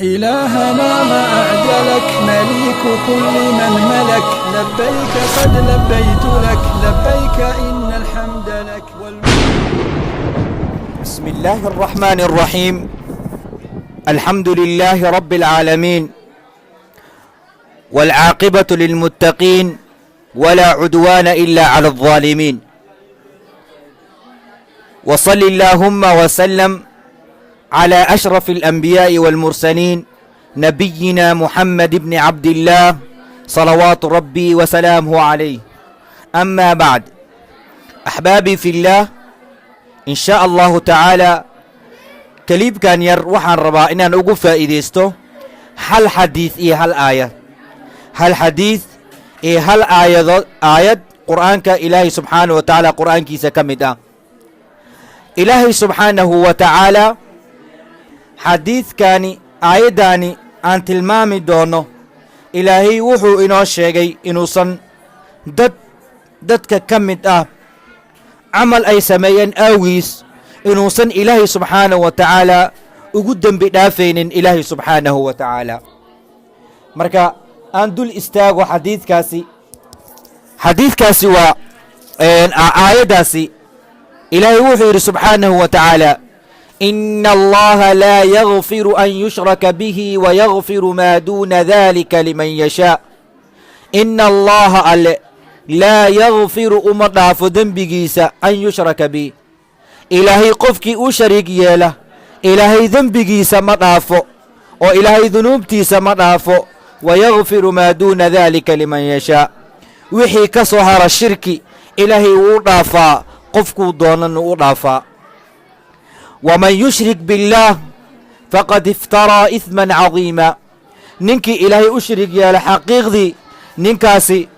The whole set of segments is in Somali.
إلهنا ما أعدلك مليك كل من ملك لبيك قد لبيت لك لبيك إن الحمد لك بسم الله الرحمن الرحيم الحمد لله رب العالمين والعاقبة للمتقين ولا عدوان إلا على الظالمين وصل اللهم وسلم على أشرف الأنبياء والمرسلين نبينا محمد بن عبد الله صلوات ربي وسلامه عليه أما بعد أحبابي في الله إن شاء الله تعالى كليب كان يروح ربا إن أنا أقول فائديستو هل حديث هل آية هل حديث هل آية قرآن كإلهي سبحانه وتعالى قرآن كيسا كمدا إلهي سبحانه وتعالى حديث كاني آيداني أن تلمامي دونه إلهي وحو إنو الشيغي إنو صن ددك كمدا عمل أي سميين آويس إنو صن إلهي سبحانه وتعالى وقدم بدافين إلهي سبحانه وتعالى مركا أندل استاغو حديث كاسي و آيداسي إلهي وحير سبحانه وتعالى إن الله لا يغفر أن يشرك به ويغفر ما دون ذلك لمن يشاء إن الله لا يغفر أمضاف ذنبكيس أن يشرك به إلهي قفك أشرك ياله إلهي ذنبكيس مضاف وإلهي ذنوبتيس مضاف ويغفر ما دون ذلك لمن يشاء وحي كسهر الشرك إلهي وضافا قفكو دونن وضافا ومن يشرك بالله فقد افترى إثما عظيما ننكي إلهي أشرك يا لحقيق ذي ننكاسي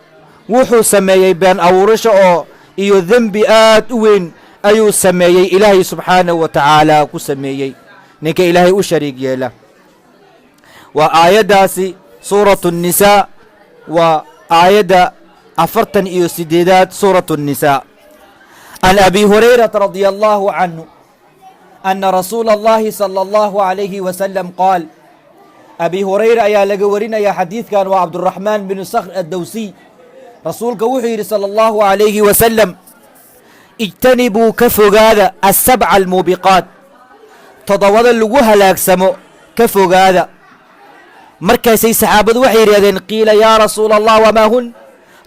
وحو سميي بان أورشأ إيو ذنبئات وين أيو سميي إلهي سبحانه وتعالى كسميي ننكي إلهي أشرك يا له وآيداسي سورة النساء وآيدا أفرتن إيو سديدات سورة النساء عن أبي هريرة رضي الله عنه أن رسول الله صلى الله عليه وسلم قال أبي هريرة يا لقورنا يا حديث كان وعبد الرحمن بن صخر الدوسي رسولك وحير صلى الله عليه وسلم اجتنبوا كفقادة السبع الموبقات تضوض اللقوها لاكسمو كفقادة مركزي سحابة وحير يدين قيل يا رسول الله وما هن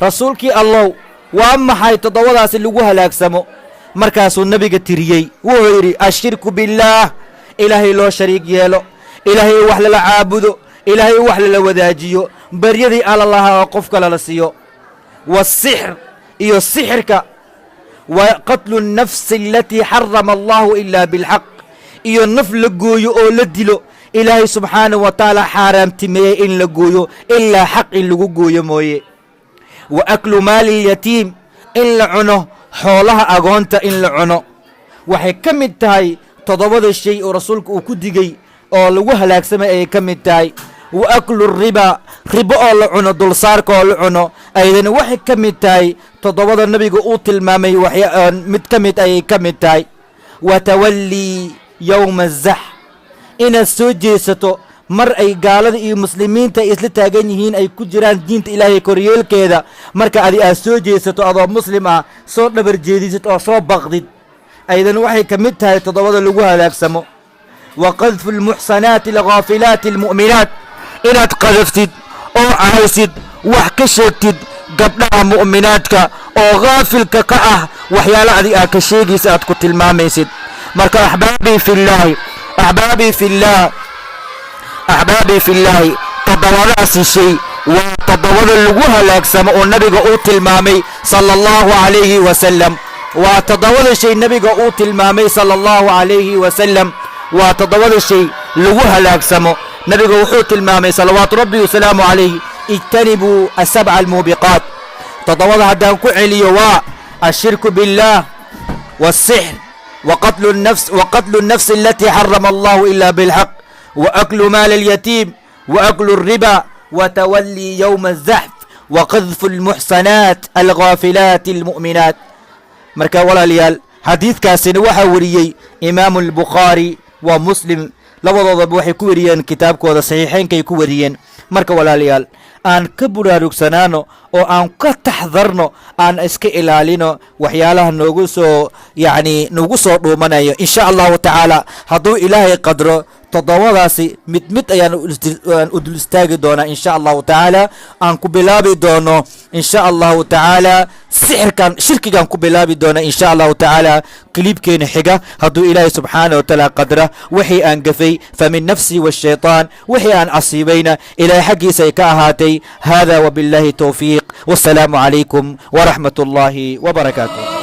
رسولك الله وأما حي تضوضها اللقوها لاكسمو markaasuu nabiga tiriyey wuxuu yidhi ashirku billaah ilaahay loo shariig yeelo ilaahay wax lala caabudo ilaahay wax lala wadaajiyo baryadii alla lahaa oo qofka lala siiyo wasixr iyo sixirka wa qatlu nnafsi alatii xarama allahu ilaa bilxaq iyo naf la gooyo oo la dilo ilaahay subxaanahu wa tacaala xaaraamtimeeyey in la gooyo ilaa xaq in lagu gooyo mooye wa aklu maali lyatiim in la cuno xoolaha agoonta in la cuno waxay ka mid tahay toddobada shay oo rasuulku uu ku digay oo lagu halaagsamay ayay ka mid tahay wa aklu riba ribo oo la cuno dulsaarka oo la cuno ayadana waxay ka mid tahay toddobada nabiga uu tilmaamay mid ka mid ayay ka mid tahay wa tawallii yowma azax inaad soo jeesato mar ay gaalada iyo muslimiinta ay isla taagan yihiin ay ku jiraan diinta ilaahay koryeelkeeda marka aad soo jeesato adoo muslim ah soo dhabar jeedisid oo soo baqdid aydan waxay ka mid tahay toddobada lagu halaagsamo wa qadfu almuxsanaati alghaafilaati almu'minaat inaad qadaftid oo ahaysid wax ka sheegtid gabdhaha mu'minaadka oo ghaafilka ka ah waxyaala adi aad ka sheegaysa aad ku tilmaamaysid marka axbaabii fi llaahi toddobadaasi shay waa toddobada lagu halaagsamo oo nabiga uu tilmaamay sala allahu calayhi wasalam waa toddobada shay nabiga uu tilmaamay sala allahu calayhi wasalam waa toddobada shay lagu halaagsamo nabiga wuxuu tilmaamay salawaatu rabbi wasalaamu calayhi ijtanibuu asabca almuubiqaat toddobada haddaan ku celiyo waa ashirku billaah waasixr waqatlu nnafsi alatii xarama allahu ila bilxaq وأكل مال اليتيم وأكل الربا وتولي يوم الزحف وقذف المحصنات الغافلات المؤمنات مركا ولا ليال حديث كاسن وحوريي إمام البخاري ومسلم labadoodaba waxay ku wariyeen kitaabkooda saxiixeynkay ku wariyeen. marka walaalayaal aan ka buraarugsanaano oo aan ka taxdarno, aan iska ilaalino waxyaalaha noogu soo dhuumanayo. insha allahu tacaala hadduu ilaahay qadro toddobadaasi mid mid ayaan u dul istaagi doonaa insha allahu tacaala. aan ku bilaabi doono insha allahu tacaala shirkigaan ku bilaabi doona insha allahu tacaala kiliibkeena xiga hadduu ilaahay subxaana wa tacaala qadra. wixii aan gafay famin nafsi washaytaan, wixii aan casiibayna ilaahay xaggiisa ay ka ahaatay. hada wabillahi towfiiq, wassalaamu calaykum waraxmat ullaahi wabarakaatuh.